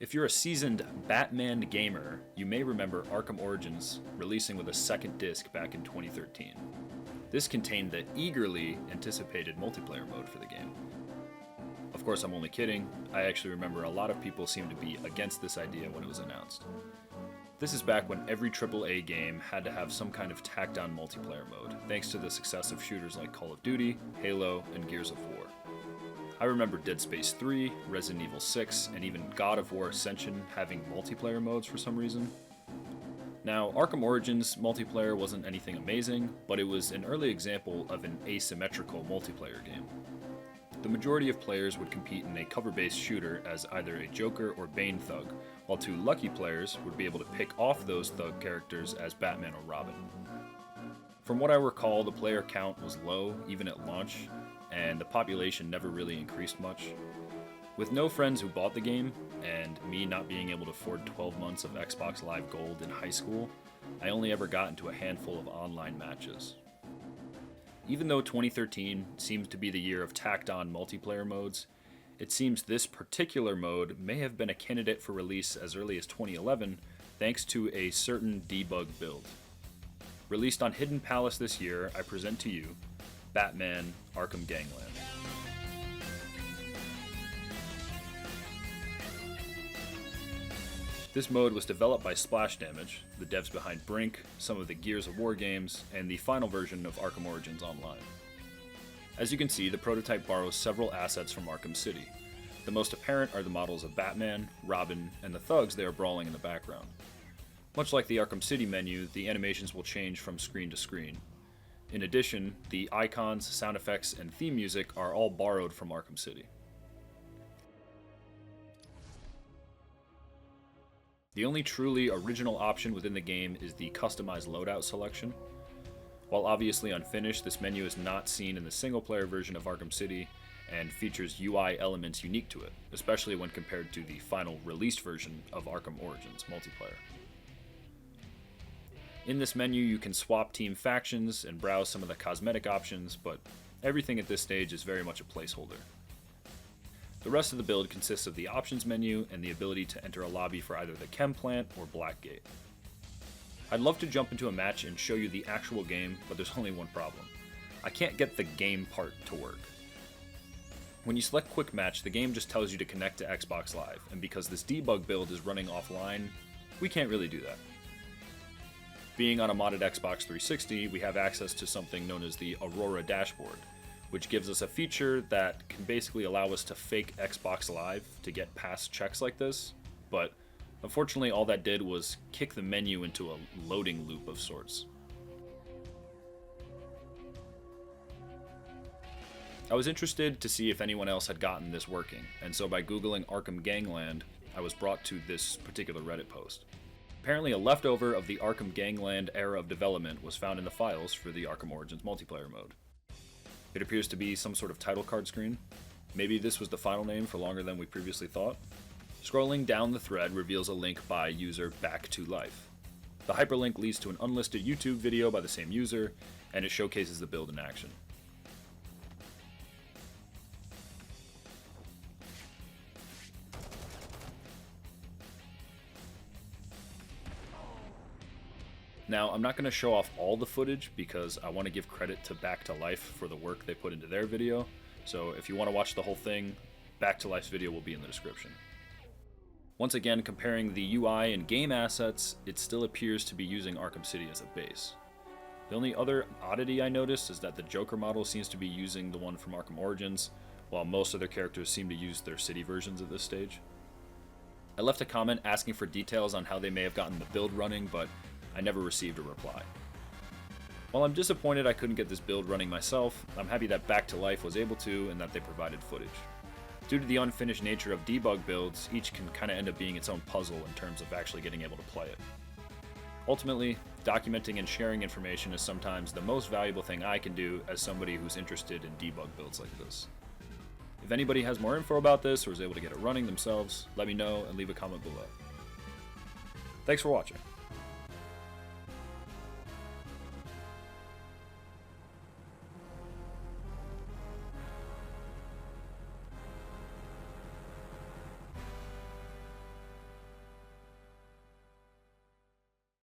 If you're a seasoned Batman gamer, you may remember Arkham Origins releasing with a second disc back in 2013. This contained the eagerly anticipated multiplayer mode for the game. Of course, I'm only kidding. I actually remember a lot of people seemed to be against this idea when it was announced. This is back when every AAA game had to have some kind of tacked-on multiplayer mode, thanks to the success of shooters like Call of Duty, Halo, and Gears of War. I remember Dead Space 3, Resident Evil 6, and even God of War Ascension having multiplayer modes for some reason. Now, Arkham Origins multiplayer wasn't anything amazing, but it was an early example of an asymmetrical multiplayer game. The majority of players would compete in a cover-based shooter as either a Joker or Bane thug, while two lucky players would be able to pick off those thug characters as Batman or Robin. From what I recall, the player count was low, even at launch, and the population never really increased much. With no friends who bought the game, and me not being able to afford 12 months of Xbox Live Gold in high school, I only ever got into a handful of online matches. Even though 2013 seems to be the year of tacked-on multiplayer modes, it seems this particular mode may have been a candidate for release as early as 2011 thanks to a certain debug build. Released on Hidden Palace this year, I present to you Batman Arkham Gangland. This mode was developed by Splash Damage, the devs behind Brink, some of the Gears of War games, and the final version of Arkham Origins Online. As you can see, the prototype borrows several assets from Arkham City. The most apparent are the models of Batman, Robin, and the thugs they are brawling in the background. Much like the Arkham City menu, the animations will change from screen to screen. In addition, the icons, sound effects, and theme music are all borrowed from Arkham City. The only truly original option within the game is the customized loadout selection. While obviously unfinished, this menu is not seen in the single-player version of Arkham City and features UI elements unique to it, especially when compared to the final released version of Arkham Origins multiplayer. In this menu, you can swap team factions and browse some of the cosmetic options, but everything at this stage is very much a placeholder. The rest of the build consists of the options menu and the ability to enter a lobby for either the Chem Plant or Blackgate. I'd love to jump into a match and show you the actual game, but there's only one problem. I can't get the game part to work. When you select Quick Match, the game just tells you to connect to Xbox Live, and because this debug build is running offline, we can't really do that. Being on a modded Xbox 360, we have access to something known as the Aurora Dashboard, which gives us a feature that can basically allow us to fake Xbox Live to get past checks like this, but unfortunately all that did was kick the menu into a loading loop of sorts. I was interested to see if anyone else had gotten this working, and so by googling Arkham Gangland, I was brought to this particular Reddit post. Apparently a leftover of the Arkham Gangland era of development was found in the files for the Arkham Origins multiplayer mode. It appears to be some sort of title card screen. Maybe this was the final name for longer than we previously thought. Scrolling down the thread reveals a link by user Back to Life. The hyperlink leads to an unlisted YouTube video by the same user, and it showcases the build in action. Now, I'm not going to show off all the footage because I want to give credit to Back to Life for the work they put into their video, so if you want to watch the whole thing, Back to Life's video will be in the description. Once again, comparing the UI and game assets, it still appears to be using Arkham City as a base. The only other oddity I noticed is that the Joker model seems to be using the one from Arkham Origins, while most other characters seem to use their city versions at this stage. I left a comment asking for details on how they may have gotten the build running, but I never received a reply. While I'm disappointed I couldn't get this build running myself, I'm happy that Back to Life was able to and that they provided footage. Due to the unfinished nature of debug builds, each can kind of end up being its own puzzle in terms of actually getting able to play it. Ultimately, documenting and sharing information is sometimes the most valuable thing I can do as somebody who's interested in debug builds like this. If anybody has more info about this or is able to get it running themselves, let me know and leave a comment below. Thanks for watching.